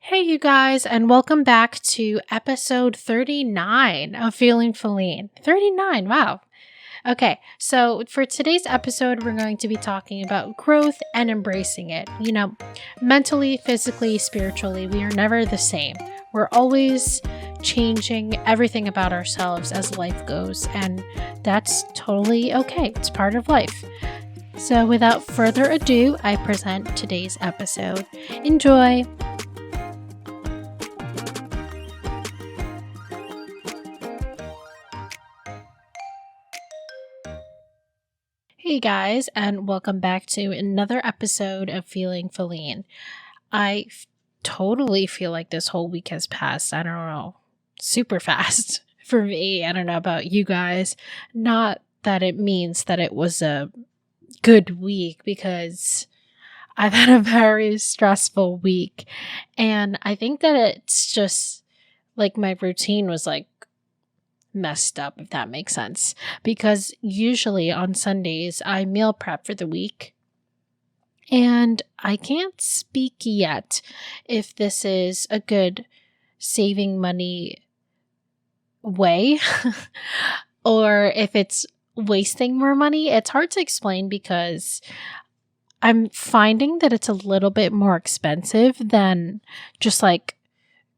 Hey, you guys, and welcome back to episode 39 of Feeling Feline. 39, wow. Okay, so for today's episode, we're going to be talking about growth and embracing it. Mentally, physically, spiritually, we are never the same. We're always changing everything about ourselves as life goes, and that's totally okay. It's part of life. So without further ado, I present today's episode. Enjoy! Hey guys, and welcome back to another episode of Feeling Feline. Totally feel like this whole week has passed, I don't know, super fast for me. I don't know about you guys. Not that it means that it was a good week, because I've had a very stressful week. And I think that it's just like my routine was like messed up, if that makes sense, because usually on Sundays I meal prep for the week, and I can't speak yet if this is a good saving money way or if it's wasting more money. It's hard to explain because I'm finding that it's a little bit more expensive than just like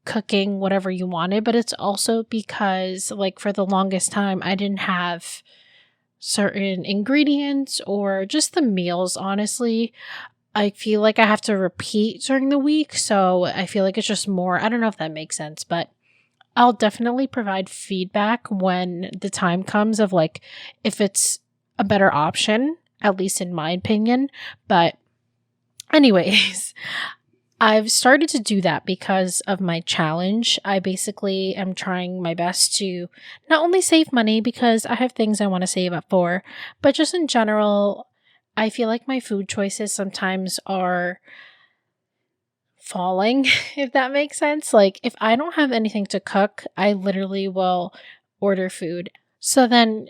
cooking whatever you wanted, but it's also because like for the longest time I didn't have certain ingredients or just the meals. Honestly, I feel like I have to repeat during the week, so I feel like it's just more. I don't know if that makes sense, but I'll definitely provide feedback when the time comes of like if it's a better option, at least in my opinion. But anyways, I've started to do that because of my challenge. I basically am trying my best to not only save money because I have things I want to save up for, but just in general, I feel like my food choices sometimes are falling, if that makes sense. Like if I don't have anything to cook, I literally will order food. So then,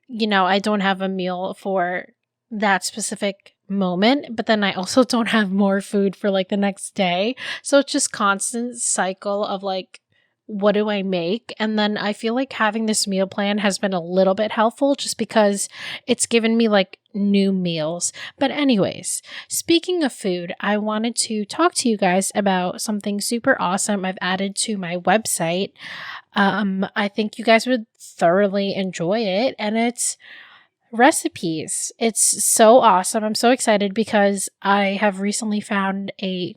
I don't have a meal for that specific moment, but then I also don't have more food for like the next day. So it's just constant cycle of like, what do I make? And then I feel like having this meal plan has been a little bit helpful just because it's given me like new meals. But anyways, speaking of food, I wanted to talk to you guys about something super awesome I've added to my website. I think you guys would thoroughly enjoy it, and it's recipes. It's so awesome. I'm so excited because I have recently found a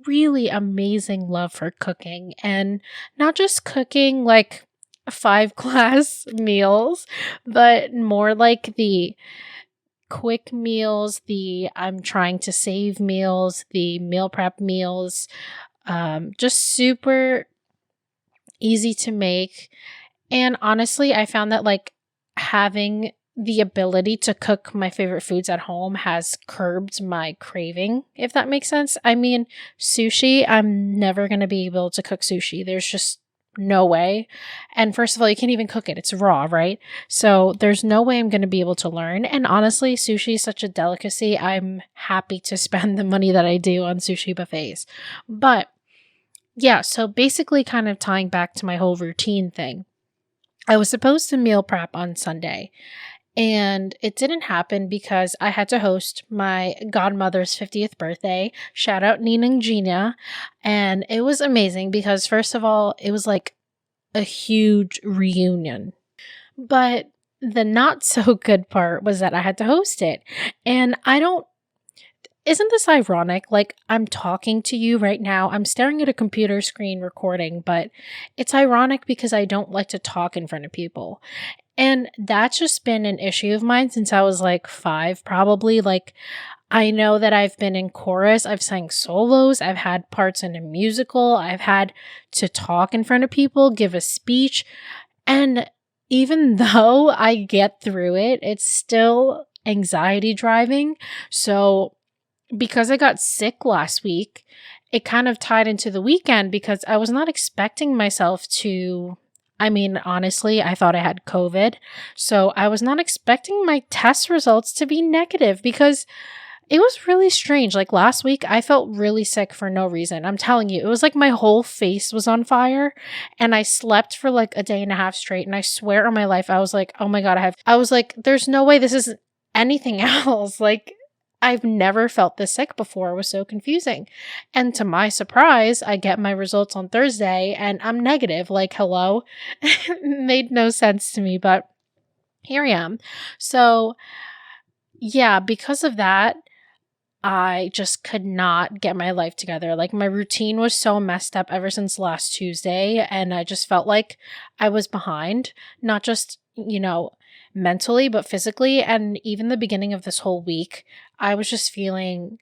really amazing love for cooking, and not just cooking like 5-class meals, but more like the quick meals, the I'm trying to save meals, the meal prep meals, just super easy to make. And honestly, I found that like having the ability to cook my favorite foods at home has curbed my craving, if that makes sense. I mean, sushi, I'm never going to be able to cook sushi. There's just no way. And first of all, you can't even cook it. It's raw, right? So there's no way I'm going to be able to learn. And honestly, sushi is such a delicacy. I'm happy to spend the money that I do on sushi buffets. But yeah, so basically kind of tying back to my whole routine thing. I was supposed to meal prep on Sunday, and it didn't happen because I had to host my godmother's 50th birthday. Shout out Nina and Gina. And it was amazing because, first of all, it was like a huge reunion. But the not so good part was that I had to host it. And isn't this ironic? Like, I'm talking to you right now. I'm staring at a computer screen recording, but it's ironic because I don't like to talk in front of people. And that's just been an issue of mine since I was like 5, probably. Like, I know that I've been in chorus, I've sang solos, I've had parts in a musical, I've had to talk in front of people, give a speech. And even though I get through it, it's still anxiety driving. So because I got sick last week, it kind of tied into the weekend because I was not expecting myself to. I mean, honestly, I thought I had COVID, so I was not expecting my test results to be negative because It was really strange. Like last week, I felt really sick for no reason. I'm telling you, it was like my whole face was on fire and I slept for like a day and a half straight. And I swear on my life, I was like, oh my God, I was like, there's no way this is anything else. Like, I've never felt this sick before. It was so confusing. And to my surprise, I get my results on Thursday and I'm negative. Like, hello? It made no sense to me, but here I am. So, yeah, because of that, I just could not get my life together. Like my routine was so messed up ever since last Tuesday. And I just felt like I was behind, not just, mentally, but physically. And even the beginning of this whole week, I was just feeling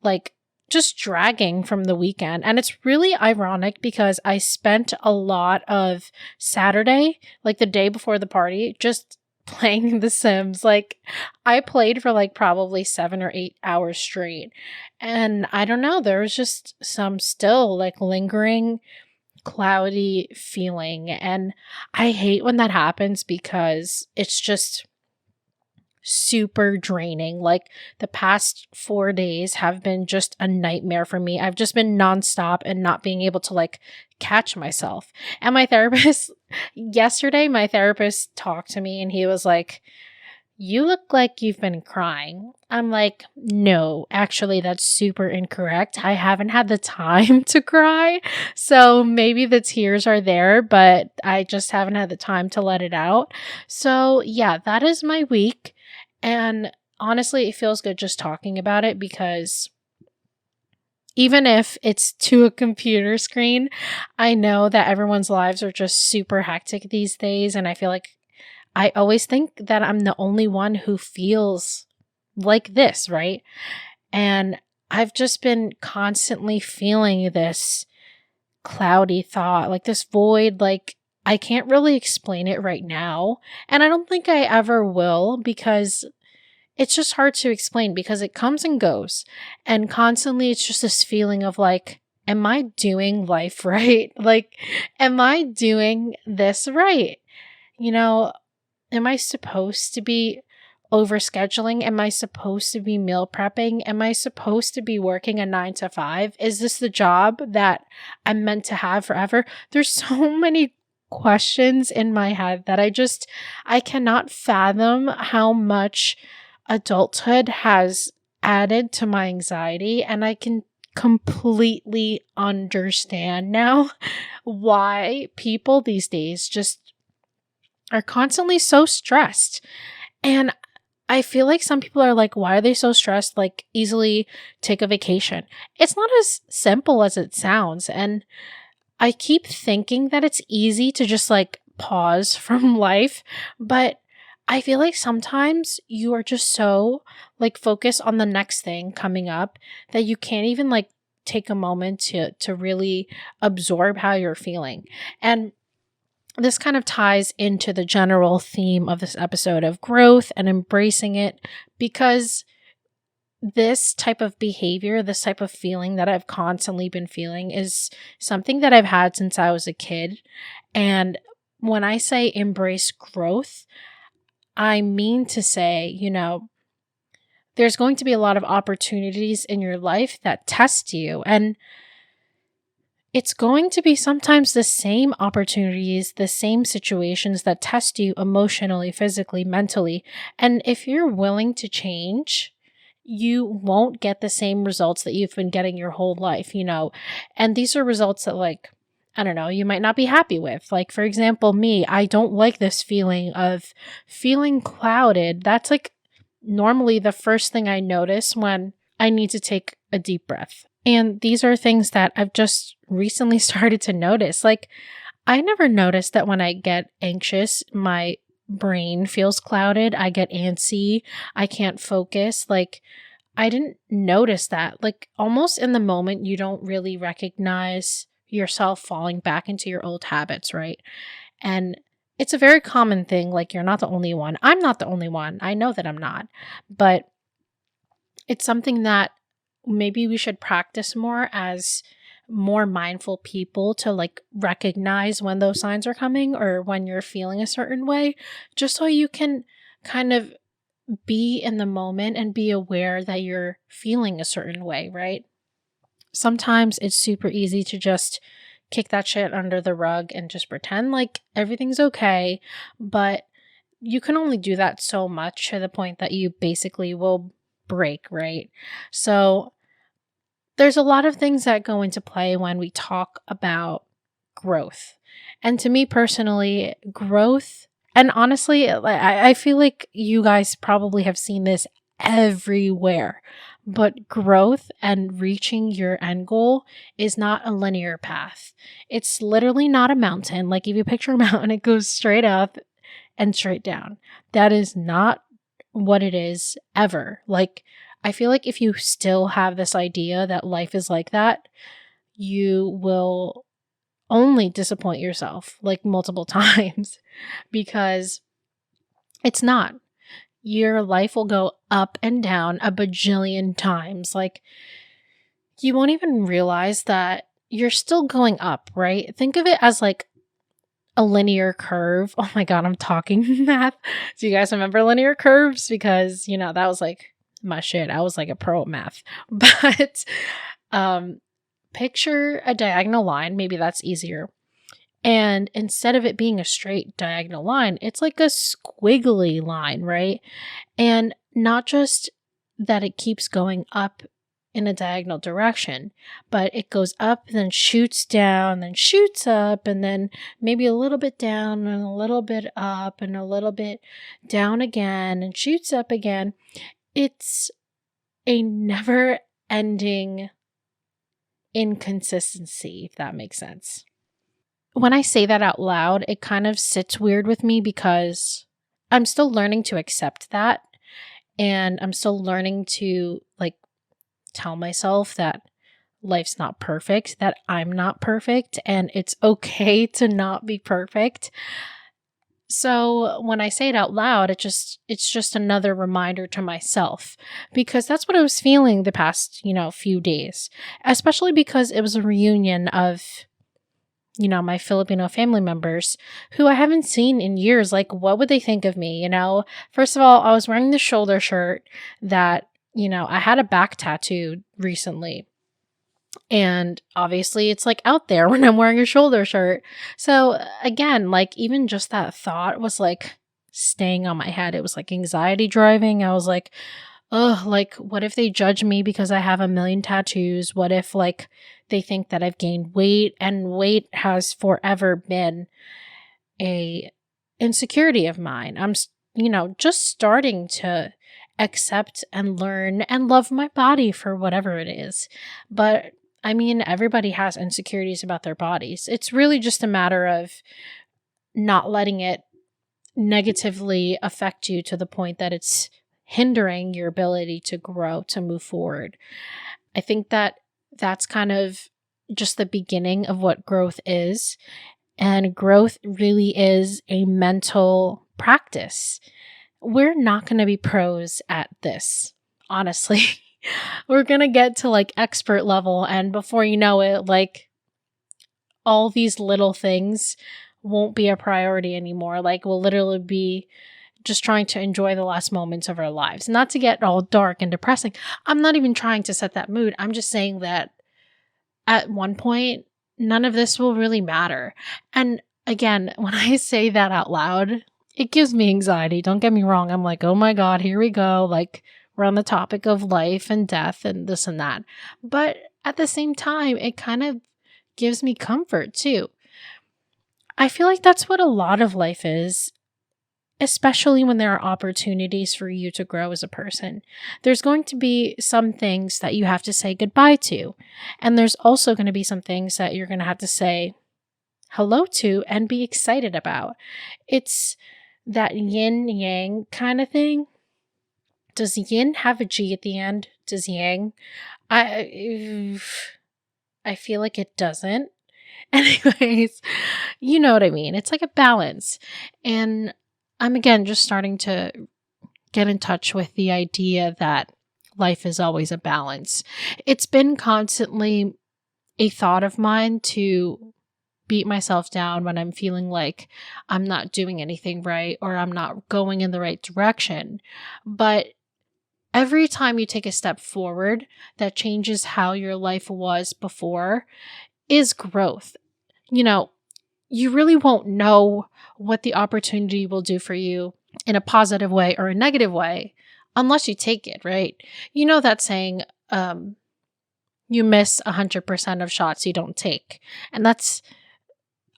like just dragging from the weekend. And it's really ironic because I spent a lot of Saturday, like the day before the party, just playing The Sims. Like I played for like probably 7 or 8 hours straight. And I don't know, there was just some still like lingering cloudy feeling. And I hate when that happens because it's just super draining. Like the past 4 days have been just a nightmare for me. I've just been nonstop and not being able to like catch myself. And yesterday, my therapist talked to me and he was like, you look like you've been crying. I'm like, no, actually, that's super incorrect. I haven't had the time to cry. So maybe the tears are there, but I just haven't had the time to let it out. So yeah, that is my week. And honestly, it feels good just talking about it because even if it's to a computer screen, I know that everyone's lives are just super hectic these days. And I feel like I always think that I'm the only one who feels like this, right? And I've just been constantly feeling this cloudy thought, like this void, like I can't really explain it right now. And I don't think I ever will because it's just hard to explain because it comes and goes. And constantly it's just this feeling of like, am I doing life right? Like, am I doing this right? Am I supposed to be overscheduling? Am I supposed to be meal prepping? Am I supposed to be working a 9 to 5? Is this the job that I'm meant to have forever? There's so many questions in my head that I cannot fathom how much adulthood has added to my anxiety. And I can completely understand now why people these days just are constantly so stressed. And I feel like some people are like, why are they so stressed? Like, easily take a vacation. It's not as simple as it sounds. And I keep thinking that it's easy to just like pause from life. But I feel like sometimes you are just so like focused on the next thing coming up that you can't even like take a moment to really absorb how you're feeling. And this kind of ties into the general theme of this episode of growth and embracing it, because this type of behavior, this type of feeling that I've constantly been feeling is something that I've had since I was a kid. And when I say embrace growth, I mean to say, there's going to be a lot of opportunities in your life that test you. And it's going to be sometimes the same opportunities, the same situations that test you emotionally, physically, mentally. And if you're willing to change, you won't get the same results that you've been getting your whole life, And these are results that, like, I don't know, you might not be happy with. Like, for example, me, I don't like this feeling of feeling clouded. That's like normally the first thing I notice when I need to take a deep breath. And these are things that I've just recently started to notice. Like, I never noticed that when I get anxious, my brain feels clouded. I get antsy. I can't focus. Like, I didn't notice that. Like, almost in the moment, you don't really recognize yourself falling back into your old habits, right? And it's a very common thing. Like, you're not the only one. I'm not the only one. I know that I'm not. But it's something that maybe we should practice more as more mindful people, to like recognize when those signs are coming or when you're feeling a certain way, just so you can kind of be in the moment and be aware that you're feeling a certain way, right? Sometimes it's super easy to just kick that shit under the rug and just pretend like everything's okay, but you can only do that so much to the point that you basically will break, right? So there's a lot of things that go into play when we talk about growth. And to me personally, growth, and honestly, I feel like you guys probably have seen this everywhere, but growth and reaching your end goal is not a linear path. It's literally not a mountain. Like if you picture a mountain, it goes straight up and straight down. That is not what it is ever. Like, I feel like if you still have this idea that life is like that, you will only disappoint yourself like multiple times because it's not. Your life will go up and down a bajillion times. Like, you won't even realize that you're still going up, right? Think of it as like a linear curve. Oh my God, I'm talking math. Do you guys remember linear curves? Because, that was like my shit. I was like a pro at math. But picture a diagonal line. Maybe that's easier. And instead of it being a straight diagonal line, it's like a squiggly line, right? And not just that it keeps going up in a diagonal direction, but it goes up, then shoots down, then shoots up, and then maybe a little bit down and a little bit up and a little bit down again and shoots up again. It's a never ending inconsistency, if that makes sense. When I say that out loud, it kind of sits weird with me because I'm still learning to accept that. And I'm still learning to tell myself that life's not perfect, that I'm not perfect, and it's okay to not be perfect. So when I say it out loud, it's just another reminder to myself, because that's what I was feeling the past, few days, especially because it was a reunion of my Filipino family members who I haven't seen in years. Like, what would they think of me? First of all, I was wearing the shoulder shirt that, I had a back tattoo recently. And obviously it's out there when I'm wearing a shoulder shirt. So again, even just that thought was staying on my head. It was anxiety driving. I was like, oh, what if they judge me because I have a million tattoos? What if they think that I've gained weight? And weight has forever been a insecurity of mine. I'm, just starting to accept and learn and love my body for whatever it is. But I mean, everybody has insecurities about their bodies. It's really just a matter of not letting it negatively affect you to the point that it's hindering your ability to grow, to move forward. I think that that's kind of just the beginning of what growth is. And growth really is a mental practice. We're not going to be pros at this, honestly. We're going to get to expert level, and before you know it, all these little things won't be a priority anymore. We'll literally be just trying to enjoy the last moments of our lives. Not to get all dark and depressing. I'm not even trying to set that mood. I'm just saying that at one point, none of this will really matter. And again, when I say that out loud, it gives me anxiety. Don't get me wrong. I'm like, oh my God, here we go. We're on the topic of life and death and this and that. But at the same time, it kind of gives me comfort too. I feel like that's what a lot of life is, especially when there are opportunities for you to grow as a person. There's going to be some things that you have to say goodbye to. And there's also going to be some things that you're going to have to say hello to and be excited about. It's that yin yang kind of thing. Does yin have a G at the end? Does yang? I feel like it doesn't. Anyways, you know what I mean. It's like a balance. And I'm again just starting to get in touch with the idea that life is always a balance. It's been constantly a thought of mine to beat myself down when I'm feeling like I'm not doing anything right or I'm not going in the right direction. But every time you take a step forward that changes how your life was before is growth. You know, you really won't know what the opportunity will do for you in a positive way or a negative way unless you take it, right? You know that saying, you miss 100% of shots you don't take. And that's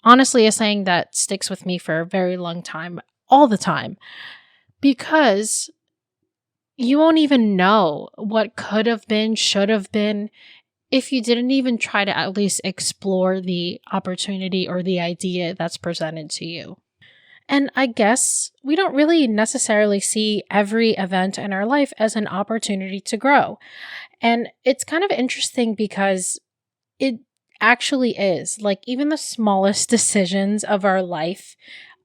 honestly a saying that sticks with me for a very long time, all the time, because you won't even know what could have been, should have been, if you didn't even try to at least explore the opportunity or the idea that's presented to you. And I guess we don't really necessarily see every event in our life as an opportunity to grow. And it's kind of interesting because it actually is. Like, even the smallest decisions of our life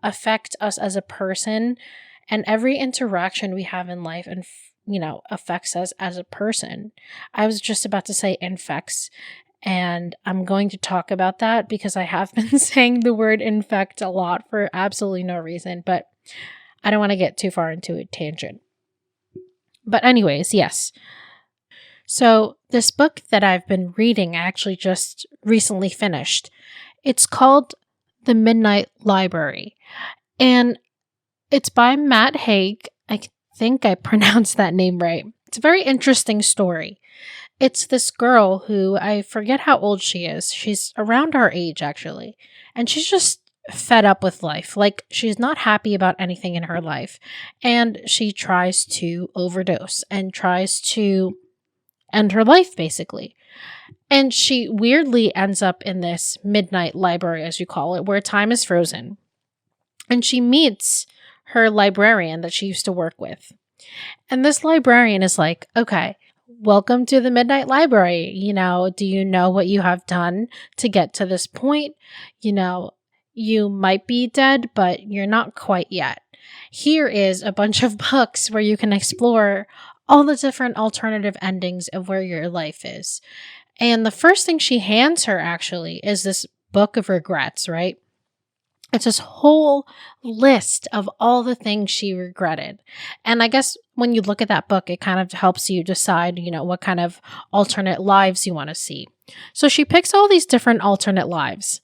affect us as a person, and every interaction we have in life and affects us as a person. I was just about to say infects, and I'm going to talk about that because I have been saying the word infect a lot for absolutely no reason, but I don't want to get too far into a tangent. But anyways, yes. So this book that I've been reading, I actually just recently finished. It's called The Midnight Library, and it's by Matt Haig. I think I pronounced that name right. It's a very interesting story. It's this girl who, I forget how old she is. She's around our age, actually. And she's just fed up with life. Like, she's not happy about anything in her life. And she tries to overdose and tries to end her life, basically. And she weirdly ends up in this midnight library, as you call it, where time is frozen. And she meets her librarian that she used to work with. And this librarian is like, okay, welcome to the Midnight Library. Do you know what you have done to get to this point? You might be dead, but you're not quite yet. Here is a bunch of books where you can explore all the different alternative endings of where your life is. And the first thing she hands her actually is this book of regrets, right? It's this whole list of all the things she regretted. And I guess when you look at that book, it kind of helps you decide, what kind of alternate lives you want to see. So she picks all these different alternate lives.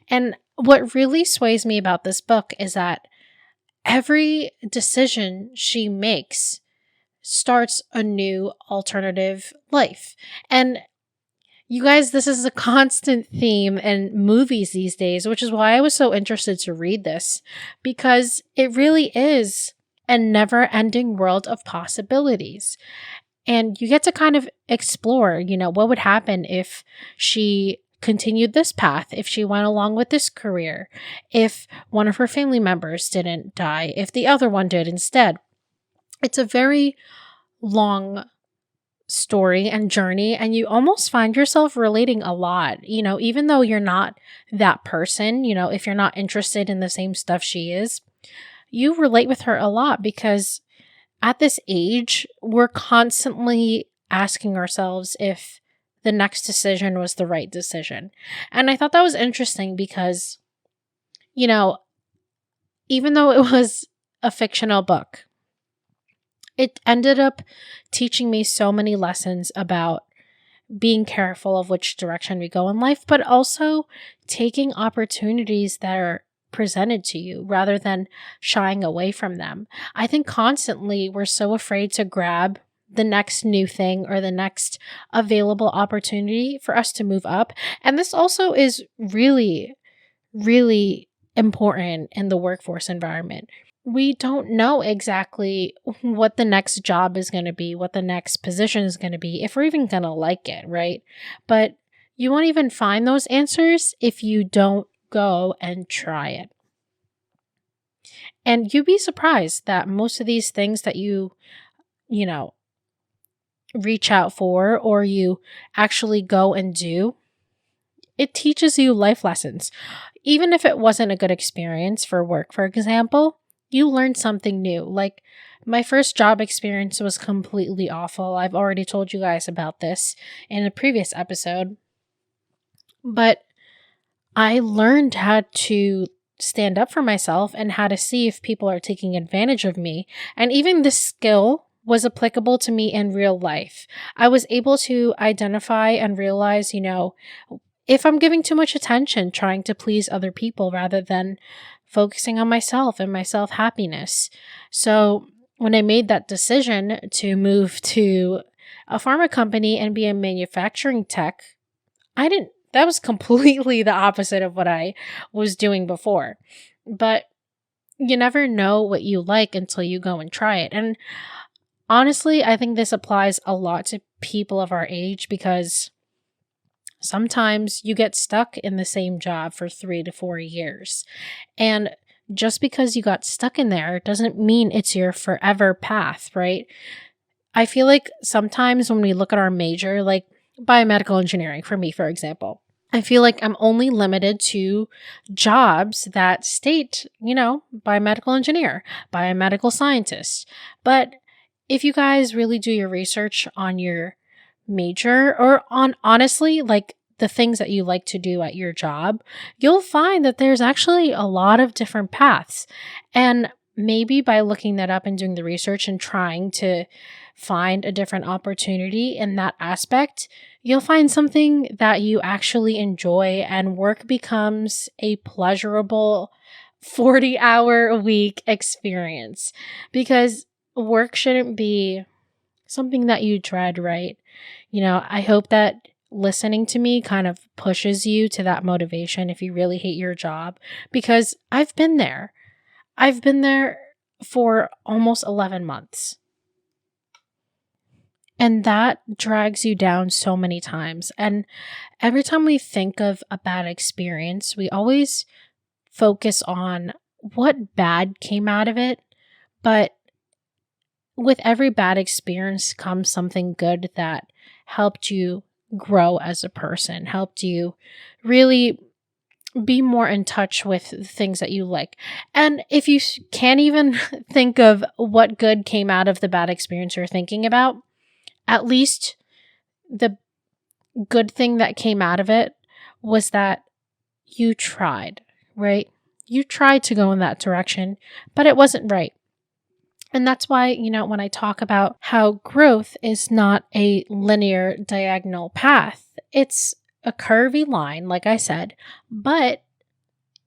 And what really sways me about this book is that every decision she makes starts a new alternative life. And you guys, this is a constant theme in movies these days, which is why I was so interested to read this, because it really is a never-ending world of possibilities. And you get to kind of explore, what would happen if she continued this path, if she went along with this career, if one of her family members didn't die, if the other one did instead. It's a very long story and journey, and you almost find yourself relating a lot, even though you're not that person, if you're not interested in the same stuff she is, you relate with her a lot because at this age, we're constantly asking ourselves if the next decision was the right decision. And I thought that was interesting because, even though it was a fictional book, it ended up teaching me so many lessons about being careful of which direction we go in life, but also taking opportunities that are presented to you rather than shying away from them. I think constantly we're so afraid to grab the next new thing or the next available opportunity for us to move up. And this also is really, really important in the workforce environment. We don't know exactly what the next job is going to be, what the next position is going to be, if we're even going to like it, right? But you won't even find those answers if you don't go and try it. And you'd be surprised that most of these things that you reach out for or you actually go and do, it teaches you life lessons. Even if it wasn't a good experience for work, for example, you learned something new. Like, my first job experience was completely awful. I've already told you guys about this in a previous episode. But I learned how to stand up for myself and how to see if people are taking advantage of me. And even this skill was applicable to me in real life. I was able to identify and realize, if I'm giving too much attention trying to please other people rather than focusing on myself and my self happiness. So when I made that decision to move to a pharma company and be a manufacturing tech, that was completely the opposite of what I was doing before. But you never know what you like until you go and try it. And honestly, I think this applies a lot to people of our age because sometimes you get stuck in the same job for 3 to 4 years. And just because you got stuck in there doesn't mean it's your forever path, right? I feel like sometimes when we look at our major, like biomedical engineering for me, for example, I feel like I'm only limited to jobs that state, biomedical engineer, biomedical scientist. But if you guys really do your research on your major or on honestly, like the things that you like to do at your job, you'll find that there's actually a lot of different paths. And maybe by looking that up and doing the research and trying to find a different opportunity in that aspect, you'll find something that you actually enjoy and work becomes a pleasurable 40-hour a week experience because work shouldn't be something that you dread, right? I hope that listening to me kind of pushes you to that motivation if you really hate your job because I've been there. I've been there for almost 11 months. And that drags you down so many times. And every time we think of a bad experience, we always focus on what bad came out of it. But with every bad experience comes something good that helped you grow as a person, helped you really be more in touch with things that you like. And if you can't even think of what good came out of the bad experience you're thinking about, at least the good thing that came out of it was that you tried, right? You tried to go in that direction, but it wasn't right. And that's why, when I talk about how growth is not a linear diagonal path, it's a curvy line, like I said, but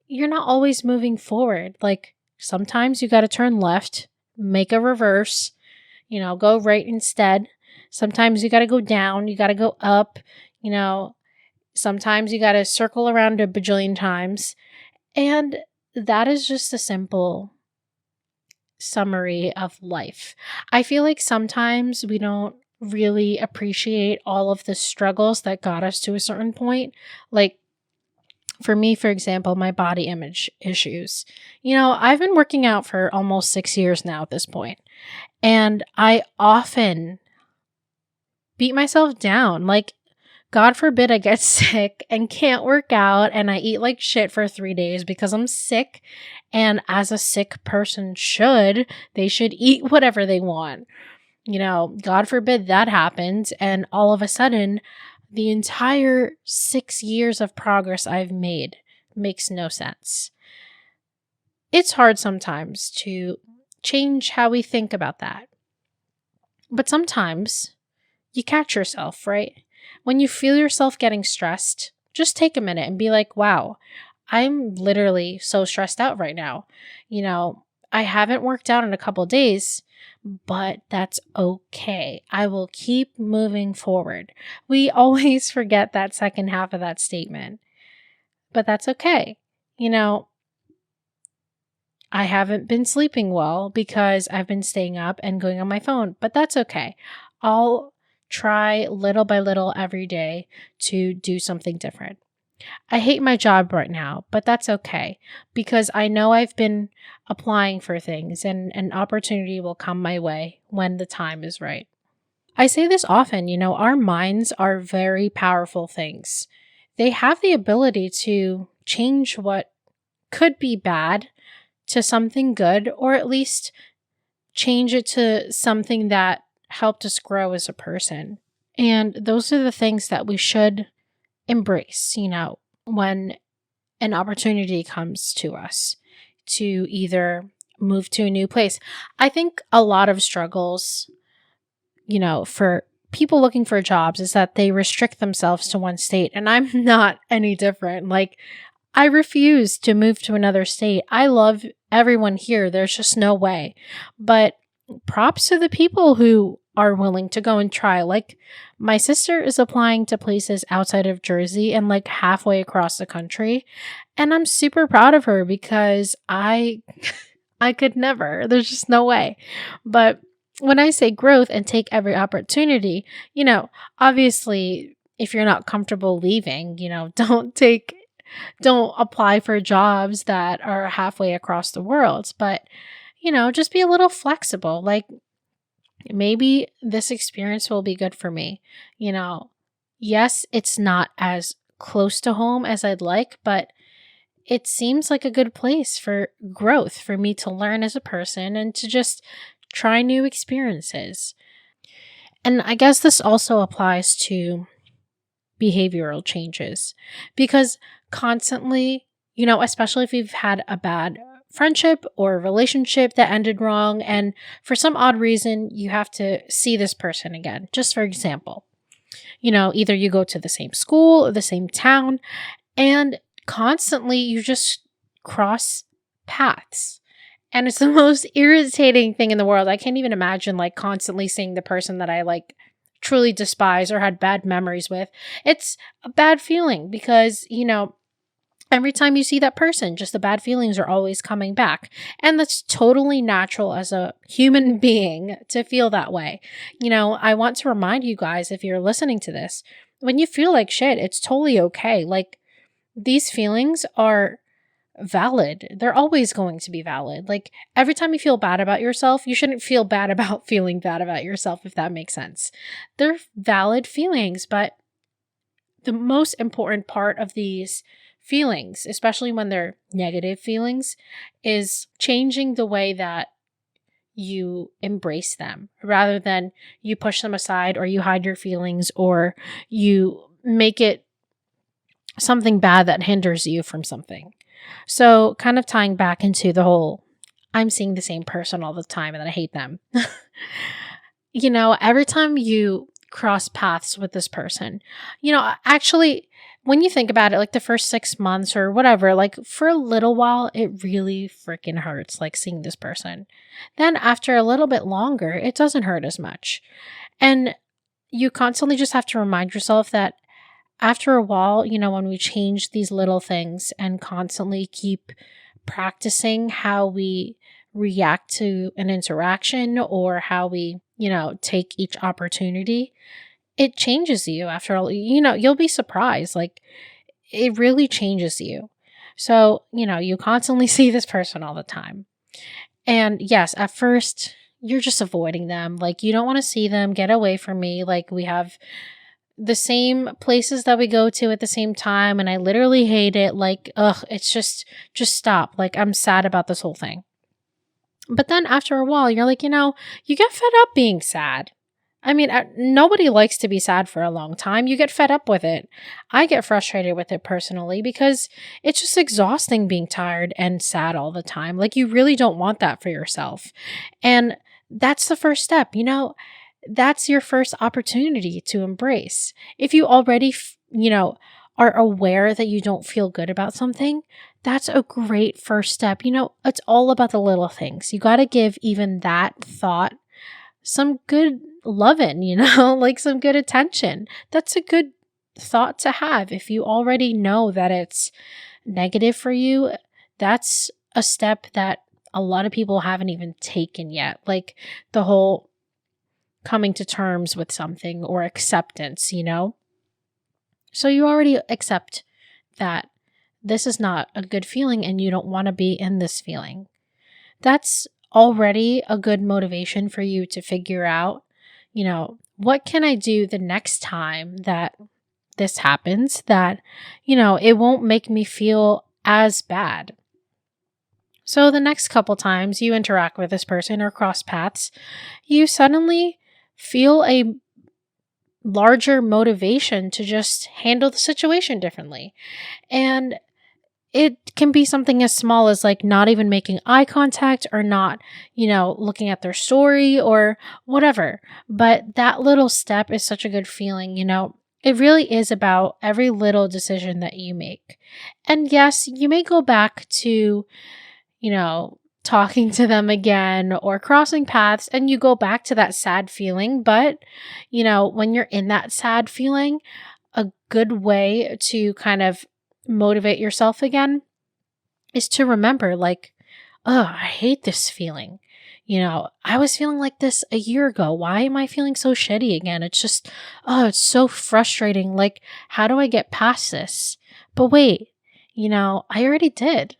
you're not always moving forward. Like sometimes you got to turn left, make a reverse, go right instead. Sometimes you got to go down, you got to go up, sometimes you got to circle around a bajillion times. And that is just a simple summary of life. I feel like sometimes we don't really appreciate all of the struggles that got us to a certain point. Like for me, for example, my body image issues. I've been working out for almost 6 years now at this point, and I often beat myself down. Like, God forbid I get sick and can't work out and I eat like shit for 3 days because I'm sick. And as a sick person they should eat whatever they want. God forbid that happens. And all of a sudden, the entire 6 years of progress I've made makes no sense. It's hard sometimes to change how we think about that. But sometimes you catch yourself, right? When you feel yourself getting stressed, just take a minute and be like, wow, I'm literally so stressed out right now. I haven't worked out in a couple days, but that's okay. I will keep moving forward. We always forget that second half of that statement, but that's okay. I haven't been sleeping well because I've been staying up and going on my phone, but that's okay. I'll try little by little every day to do something different. I hate my job right now, but that's okay because I know I've been applying for things and an opportunity will come my way when the time is right. I say this often, our minds are very powerful things. They have the ability to change what could be bad to something good, or at least change it to something that helped us grow as a person. And those are the things that we should embrace, when an opportunity comes to us to either move to a new place. I think a lot of struggles, for people looking for jobs is that they restrict themselves to one state. And I'm not any different. Like, I refuse to move to another state. I love everyone here. There's just no way. But props to the people who are willing to go and try. Like, my sister is applying to places outside of Jersey and like halfway across the country. And I'm super proud of her because I could never. There's just no way. But when I say growth and take every opportunity, obviously if you're not comfortable leaving, don't apply for jobs that are halfway across the world, but just be a little flexible. Like, maybe this experience will be good for me. Yes, it's not as close to home as I'd like, but it seems like a good place for growth, for me to learn as a person and to just try new experiences. And I guess this also applies to behavioral changes because constantly, especially if you've had a bad friendship or relationship that ended wrong, and for some odd reason, you have to see this person again. Just for example, either you go to the same school or the same town, and constantly you just cross paths. And it's the most irritating thing in the world. I can't even imagine like constantly seeing the person that I like truly despise or had bad memories with. It's a bad feeling because, every time you see that person, just the bad feelings are always coming back. And that's totally natural as a human being to feel that way. I want to remind you guys, if you're listening to this, when you feel like shit, it's totally okay. Like, these feelings are valid. They're always going to be valid. Like, every time you feel bad about yourself, you shouldn't feel bad about feeling bad about yourself, if that makes sense. They're valid feelings, but the most important part of these feelings, especially when they're negative feelings, is changing the way that you embrace them rather than you push them aside or you hide your feelings or you make it something bad that hinders you from something. So, kind of tying back into the whole, I'm seeing the same person all the time and then I hate them. Every time you cross paths with this person, actually, when you think about it, like the first 6 months or whatever, like for a little while, it really freaking hurts, like seeing this person. Then after a little bit longer, it doesn't hurt as much. And you constantly just have to remind yourself that after a while, when we change these little things and constantly keep practicing how we react to an interaction or how we, take each opportunity, it changes you after all. You'll be surprised. Like, it really changes you. So, you constantly see this person all the time. And yes, at first, you're just avoiding them. Like, you don't want to see them. Get away from me. Like, we have the same places that we go to at the same time, and I literally hate it. Like, it's just stop. Like, I'm sad about this whole thing. But then after a while, you're like, you get fed up being sad. I mean, nobody likes to be sad for a long time. You get fed up with it. I get frustrated with it personally because it's just exhausting being tired and sad all the time. Like, you really don't want that for yourself. And that's the first step, that's your first opportunity to embrace. If you already, are aware that you don't feel good about something, that's a great first step. It's all about the little things. You got to give even that thought some good loving, like some good attention. That's a good thought to have. If you already know that it's negative for you, that's a step that a lot of people haven't even taken yet. Like the whole coming to terms with something or acceptance, So you already accept that this is not a good feeling and you don't want to be in this feeling. That's already a good motivation for you to figure out, what can I do the next time that this happens that, it won't make me feel as bad. So the next couple times you interact with this person or cross paths, you suddenly feel a larger motivation to just handle the situation differently. And it can be something as small as like not even making eye contact or not, looking at their story or whatever. But that little step is such a good feeling, It really is about every little decision that you make. And yes, you may go back to, talking to them again or crossing paths and you go back to that sad feeling. But, when you're in that sad feeling, a good way to kind of motivate yourself again is to remember, like, oh, I hate this feeling. I was feeling like this a year ago. Why am I feeling so shitty again? It's just, oh, it's so frustrating. Like, how do I get past this? But wait, I already did.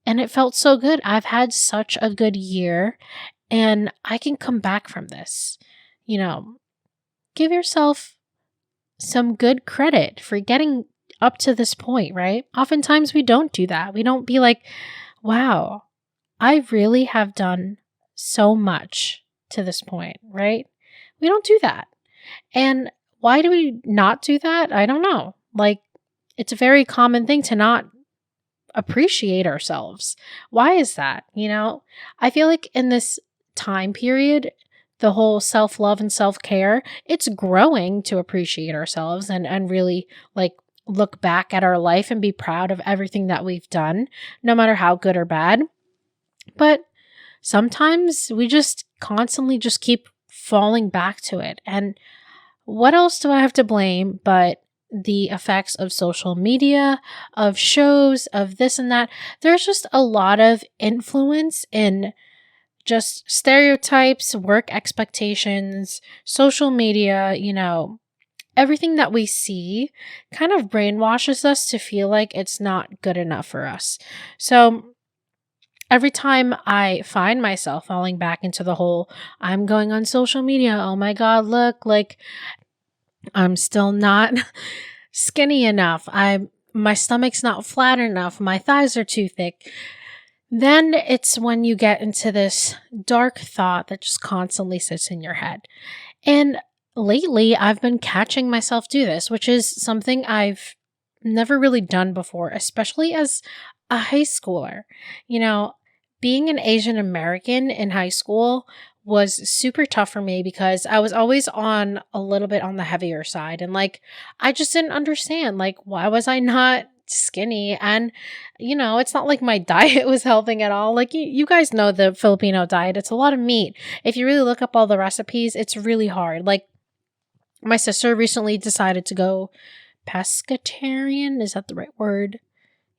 And it felt so good. I've had such a good year and I can come back from this. Give yourself some good credit for getting up to this point, right? Oftentimes we don't do that. We don't be like, wow, I really have done so much to this point, right? We don't do that. And why do we not do that? I don't know. Like, it's a very common thing to not appreciate ourselves. Why is that? I feel like in this time period, the whole self-love and self-care, it's growing to appreciate ourselves and really like look back at our life and be proud of everything that we've done, no matter how good or bad. But sometimes we just constantly just keep falling back to it. And what else do I have to blame but the effects of social media, of shows, of this and that? There's just a lot of influence in just stereotypes, work expectations, social media, everything that we see kind of brainwashes us to feel like it's not good enough for us. So every time I find myself falling back into the whole, I'm going on social media, oh my God, look, like I'm still not skinny enough. My stomach's not flat enough. My thighs are too thick. Then it's when you get into this dark thought that just constantly sits in your head. And lately, I've been catching myself do this, which is something I've never really done before, especially as a high schooler. Being an Asian American in high school was super tough for me because I was always on a little bit on the heavier side. And like, I just didn't understand, like, why was I not skinny? And, it's not like my diet was helping at all. Like, you guys know the Filipino diet. It's a lot of meat. If you really look up all the recipes, it's really hard. Like, my sister recently decided to go pescatarian. Is that the right word?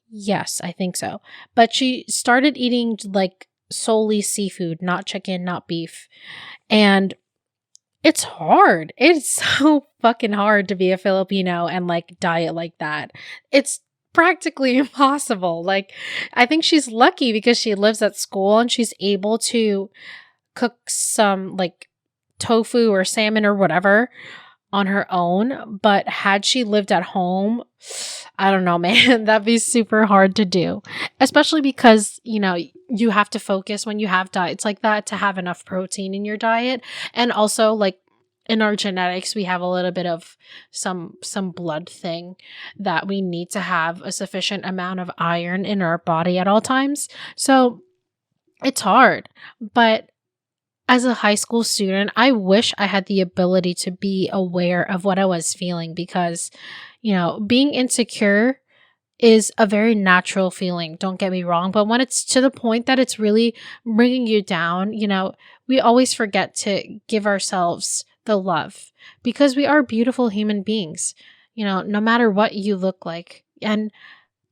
Yes, I think so. But she started eating like solely seafood, not chicken, not beef. And it's hard. It's so fucking hard to be a Filipino and like diet like that. It's practically impossible. Like, I think she's lucky because she lives at school and she's able to cook some like tofu or salmon or whatever on her own. But had she lived at home, I don't know, man, that'd be super hard to do, especially because, you have to focus when you have diets like that to have enough protein in your diet. And also like in our genetics, we have a little bit of some blood thing that we need to have a sufficient amount of iron in our body at all times. So it's hard, but as a high school student, I wish I had the ability to be aware of what I was feeling because, being insecure is a very natural feeling. Don't get me wrong. But when it's to the point that it's really bringing you down, we always forget to give ourselves the love because we are beautiful human beings, no matter what you look like. And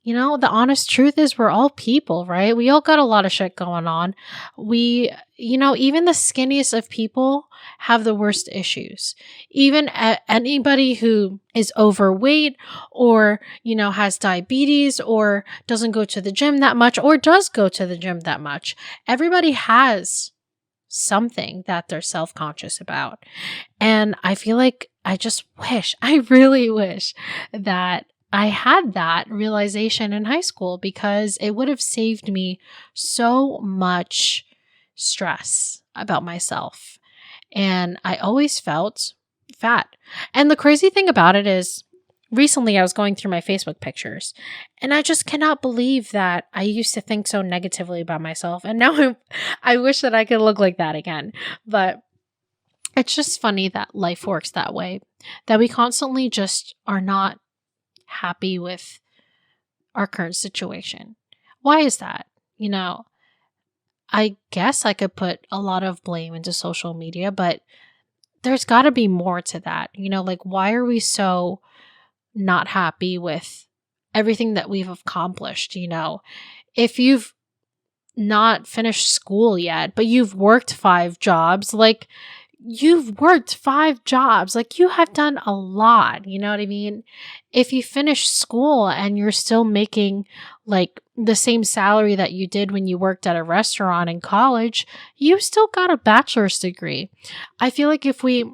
the honest truth is we're all people, right? We all got a lot of shit going on. We, even the skinniest of people have the worst issues. Even anybody who is overweight or, has diabetes or doesn't go to the gym that much or does go to the gym that much. Everybody has something that they're self-conscious about. And I feel like I really wish that I had that realization in high school because it would have saved me so much stress about myself. And I always felt fat. And the crazy thing about it is recently I was going through my Facebook pictures and I just cannot believe that I used to think so negatively about myself. And now I wish that I could look like that again. But it's just funny that life works that way, that we constantly just are not happy with our current situation. Why is that? I guess I could put a lot of blame into social media, but there's got to be more to that. Like, why are we so not happy with everything that we've accomplished? If you've not finished school yet, but you've worked 5 jobs, like, you've worked 5 jobs, like, you have done a lot. You know what I mean? If you finish school and you're still making like the same salary that you did when you worked at a restaurant in college, you still got a bachelor's degree. I feel like if we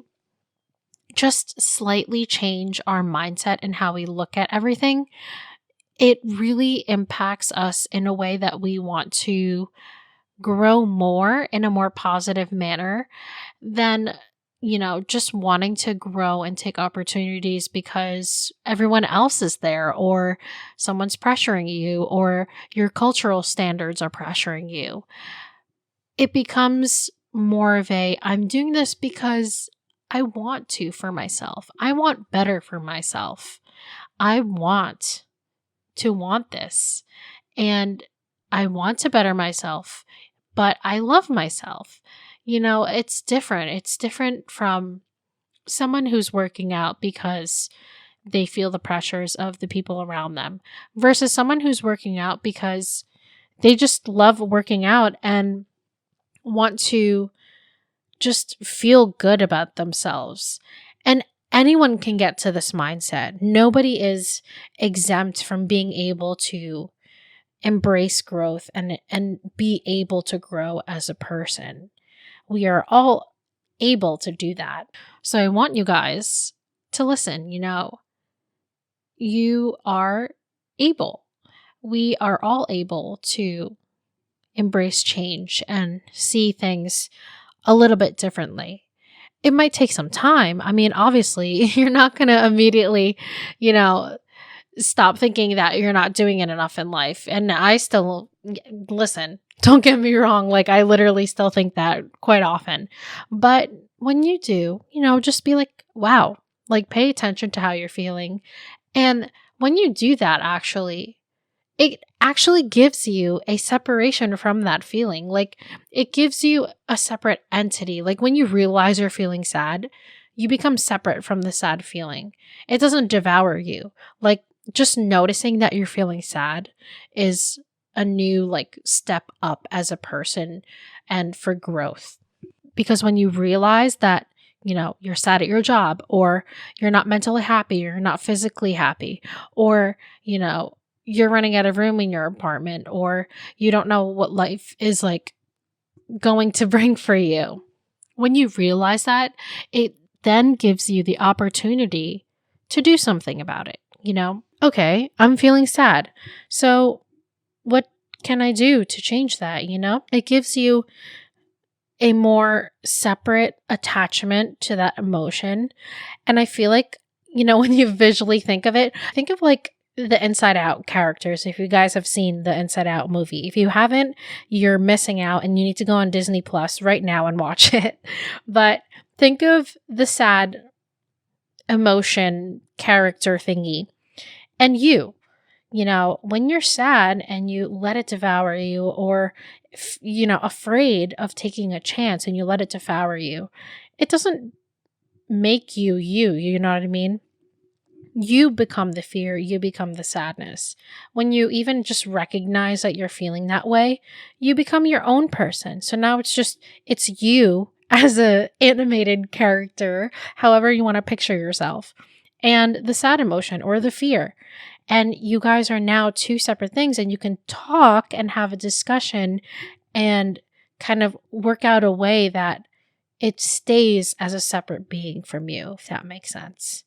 just slightly change our mindset and how we look at everything, it really impacts us in a way that we want to grow more in a more positive manner than, just wanting to grow and take opportunities because everyone else is there, or someone's pressuring you, or your cultural standards are pressuring you. It becomes more of I'm doing this because I want to for myself. I want better for myself. I want to want this. And I want to better myself, but I love myself. It's different. It's different from someone who's working out because they feel the pressures of the people around them versus someone who's working out because they just love working out and want to just feel good about themselves. And anyone can get to this mindset. Nobody is exempt from being able to embrace growth and be able to grow as a person. We are all able to do that. So I want you guys to listen. You are able. We are all able to embrace change and see things a little bit differently. It might take some time. I mean, obviously, you're not going to immediately, stop thinking that you're not doing it enough in life. And I still, listen, don't get me wrong. Like, I literally still think that quite often. But when you do, just be like, wow, like, pay attention to how you're feeling. And when you do that, it actually gives you a separation from that feeling. Like, it gives you a separate entity. Like, when you realize you're feeling sad, you become separate from the sad feeling. It doesn't devour you. Like, just noticing that you're feeling sad is a new step up as a person and for growth. Because when you realize that, you're sad at your job, or you're not mentally happy, you're not physically happy, or, you're running out of room in your apartment, or you don't know what life is going to bring for you. When you realize that, it then gives you the opportunity to do something about it. Okay, I'm feeling sad. So what can I do to change that? It gives you a more separate attachment to that emotion. And I feel like, when you visually think of it, think of the Inside Out characters. If you guys have seen the Inside Out movie, if you haven't, you're missing out and you need to go on Disney Plus right now and watch it. But think of the sad emotion character thingy. And when you're sad and you let it devour you, or, afraid of taking a chance and you let it devour you, it doesn't make you, you know what I mean? You become the fear, you become the sadness. When you even just recognize that you're feeling that way, you become your own person. So now it's you as a animated character, however you want to picture yourself, and the sad emotion or the fear. And you guys are now two separate things, and you can talk and have a discussion and kind of work out a way that it stays as a separate being from you, if that makes sense.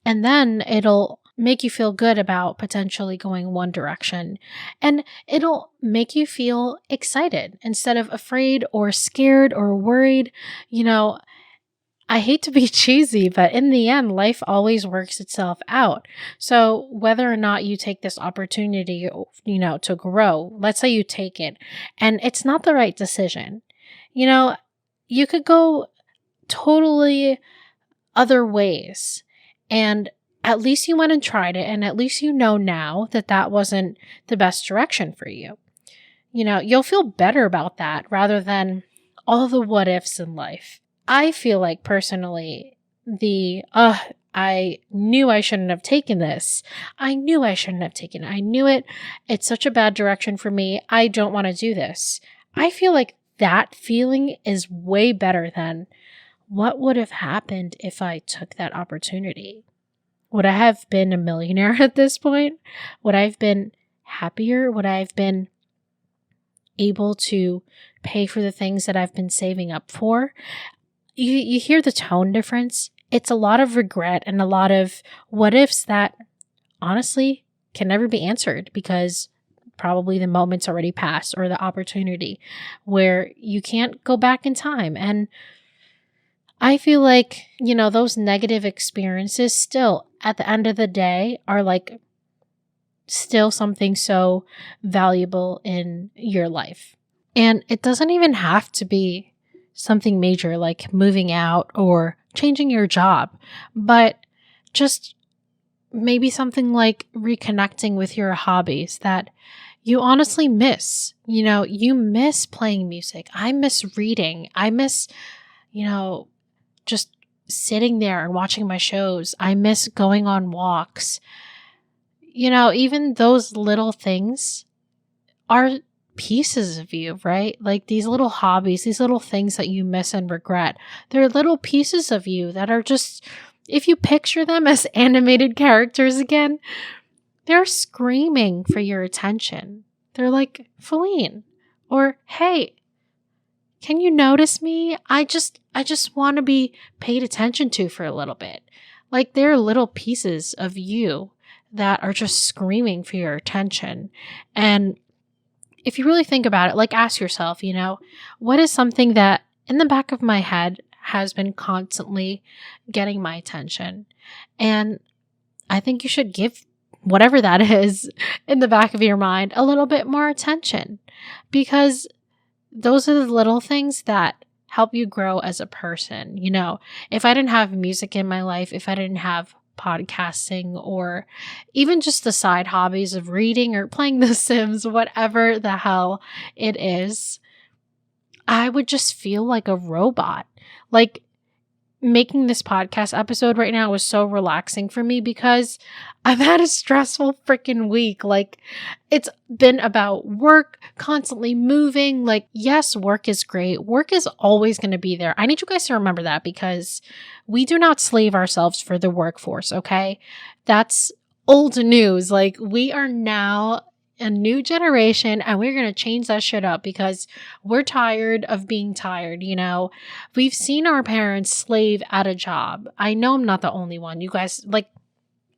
And then it'll make you feel good about potentially going one direction. And it'll make you feel excited instead of afraid or scared or worried. I hate to be cheesy, but in the end, life always works itself out. So whether or not you take this opportunity, to grow, let's say you take it and it's not the right decision, you know, you could go totally other ways. And at least you went and tried it. And at least you know now that that wasn't the best direction for you. You'll feel better about that rather than all the what ifs in life. I feel like personally, I knew I shouldn't have taken this. I knew I shouldn't have taken it. I knew it. It's such a bad direction for me. I don't want to do this. I feel like that feeling is way better than what would have happened if I took that opportunity. Would I have been a millionaire at this point? Would I have been happier? Would I have been able to pay for the things that I've been saving up for? You hear the tone difference? It's a lot of regret and a lot of what ifs that honestly can never be answered because probably the moment's already passed or the opportunity where you can't go back in time. And I feel like, those negative experiences still at the end of the day are like still something so valuable in your life. And it doesn't even have to be something major like moving out or changing your job, but just maybe something like reconnecting with your hobbies that you honestly miss. You miss playing music. I miss reading. I miss, just sitting there and watching my shows. I miss going on walks. Even those little things are pieces of you, right? Like these little hobbies, these little things that you miss and regret. They're little pieces of you that are just, if you picture them as animated characters again, they're screaming for your attention. They're like, Feline, or hey, can you notice me? I just want to be paid attention to for a little bit. Like they're little pieces of you that are just screaming for your attention. And if you really think about it, like ask yourself, what is something that in the back of my head has been constantly getting my attention? And I think you should give whatever that is in the back of your mind a little bit more attention, because those are the little things that help you grow as a person. If I didn't have music in my life, if I didn't have podcasting or even just the side hobbies of reading or playing The Sims, whatever the hell it is, I would just feel like a robot. Like making this podcast episode right now was so relaxing for me because I've had a stressful freaking week. Like it's been about work, constantly moving. Like, yes, work is great. Work is always going to be there. I need you guys to remember that because we do not slave ourselves for the workforce. Okay. That's old news. Like we are now a new generation and we're going to change that shit up because we're tired of being tired. We've seen our parents slave at a job. I know I'm not the only one. You guys, like,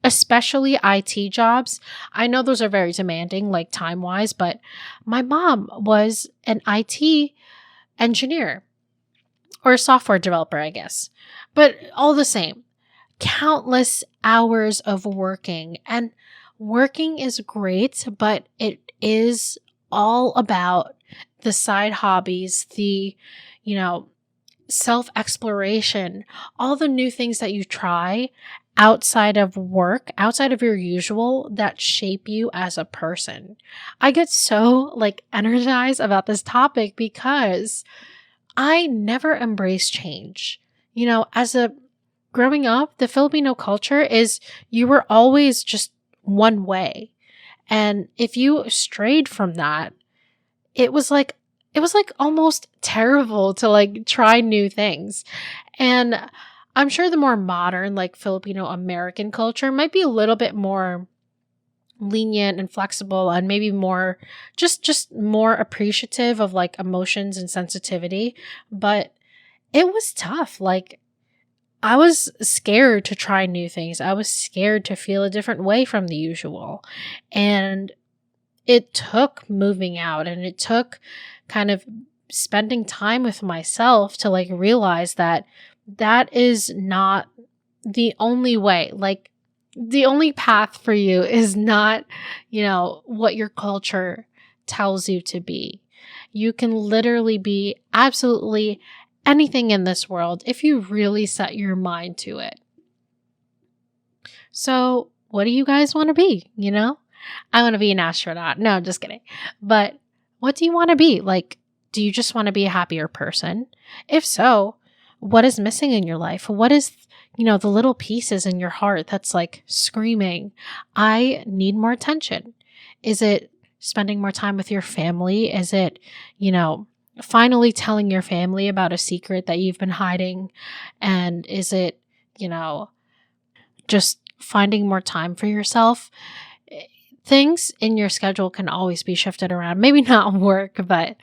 especially IT jobs. I know those are very demanding, like time wise, but my mom was an IT engineer or a software developer, I guess, but all the same, countless hours of working. And working is great, but it is all about the side hobbies, the, self-exploration, all the new things that you try outside of work, outside of your usual, that shape you as a person. I get so energized about this topic because I never embrace change. Growing up, the Filipino culture is you were always just one way. And if you strayed from that, it was almost terrible to try new things. And I'm sure the more modern Filipino American culture might be a little bit more lenient and flexible and maybe more just more appreciative of emotions and sensitivity. But it was tough. I was scared to try new things. I was scared to feel a different way from the usual. And it took moving out and it took kind of spending time with myself to realize that that is not the only way. Like, the only path for you is not, what your culture tells you to be. You can literally be absolutely anything in this world if you really set your mind to it. So, what do you guys want to be? I want to be an astronaut. No, just kidding. But what do you want to be? Like, do you just want to be a happier person? If so, what is missing in your life? What is, the little pieces in your heart that's like screaming, I need more attention? Is it spending more time with your family? Is it, finally telling your family about a secret that you've been hiding? And is it, just finding more time for yourself? Things in your schedule can always be shifted around. Maybe not work, but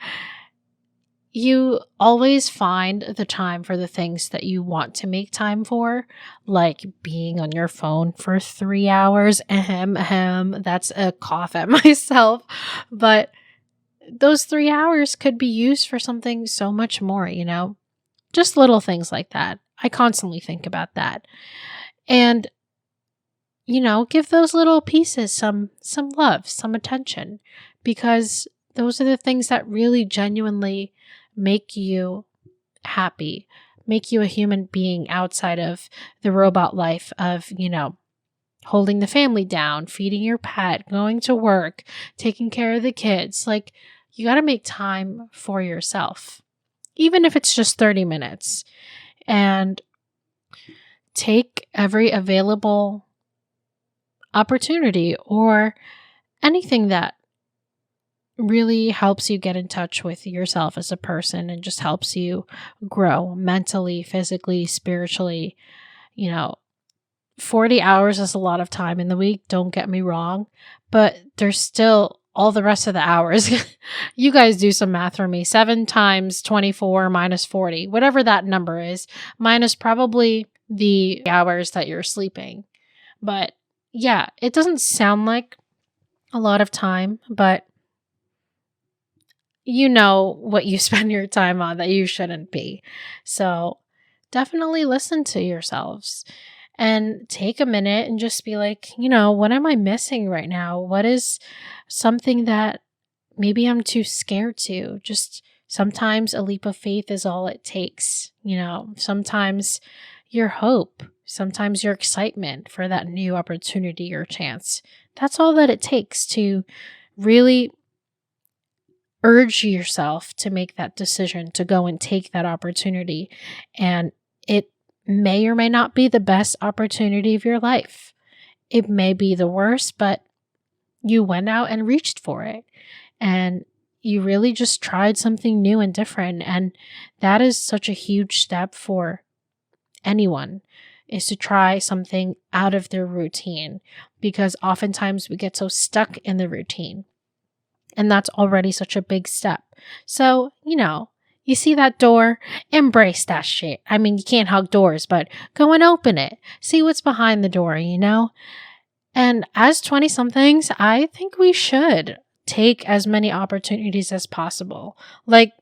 you always find the time for the things that you want to make time for, like being on your phone for 3 hours. That's a cough at myself. But those 3 hours could be used for something so much more, just little things like that. I constantly think about that. And give those little pieces some love, some attention, because those are the things that really genuinely make you happy, make you a human being outside of the robot life of, holding the family down, feeding your pet, going to work, taking care of the kids. Like, you got to make time for yourself, even if it's just 30 minutes, and take every available opportunity or anything that really helps you get in touch with yourself as a person and just helps you grow mentally, physically, spiritually. 40 hours is a lot of time in the week, don't get me wrong, but there's still all the rest of the hours. You guys do some math for me. 7 times 24 minus 40, whatever that number is, minus probably the hours that you're sleeping. But yeah, it doesn't sound like a lot of time, but you know what you spend your time on that you shouldn't be. So definitely listen to yourselves and take a minute and just be like, what am I missing right now? What is something that maybe I'm too scared to? Just sometimes a leap of faith is all it takes. Sometimes your hope, sometimes your excitement for that new opportunity or chance. That's all that it takes to really urge yourself to make that decision to go and take that opportunity. And it may or may not be the best opportunity of your life. It may be the worst, but you went out and reached for it. And you really just tried something new and different. And that is such a huge step for anyone, is to try something out of their routine, because oftentimes we get so stuck in the routine, and that's already such a big step. So, you see that door, embrace that shit. I mean, you can't hug doors, but go and open it. See what's behind the door, And as 20 somethings, I think we should take as many opportunities as possible. Like,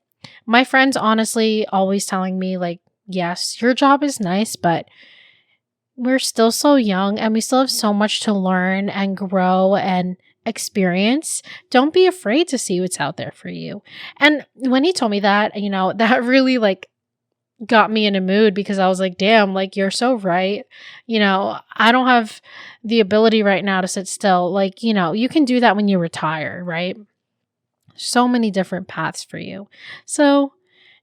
my friends honestly always telling me, like, yes, your job is nice, but we're still so young and we still have so much to learn and grow and experience. Don't be afraid to see what's out there for you. And when he told me that, that really like got me in a mood, because I was like, damn, like, you're so right. I don't have the ability right now to sit still. Like, you can do that when you retire, right? So many different paths for you. So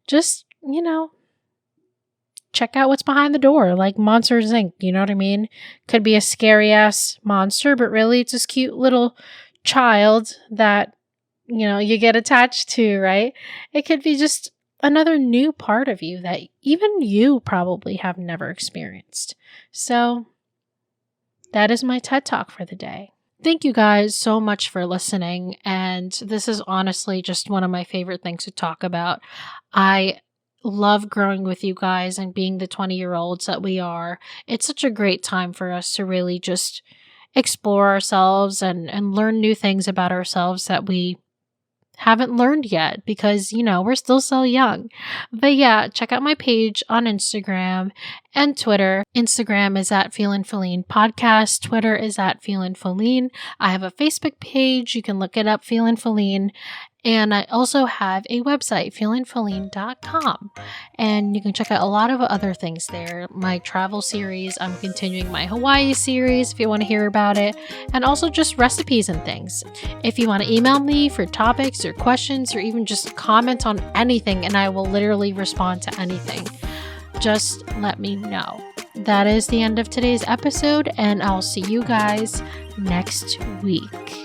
just, check out what's behind the door, like Monsters Inc. You know what I mean? Could be a scary ass monster, but really it's this cute little child that, you get attached to, right? It could be just another new part of you that even you probably have never experienced. So that is my TED Talk for the day. Thank you guys so much for listening. And this is honestly just one of my favorite things to talk about. I love growing with you guys and being the 20-year-olds that we are. It's such a great time for us to really just explore ourselves and learn new things about ourselves that we haven't learned yet because, we're still so young. But yeah, check out my page on Instagram and Twitter. Instagram is at Feelin' Feline Podcast. Twitter is at Feelin' Feline. I have a Facebook page. You can look it up, Feelin' Feline. And I also have a website, feelinfeline.com. And you can check out a lot of other things there. My travel series, I'm continuing my Hawaii series if you want to hear about it. And also just recipes and things. If you want to email me for topics or questions or even just comment on anything, and I will literally respond to anything, just let me know. That is the end of today's episode, and I'll see you guys next week.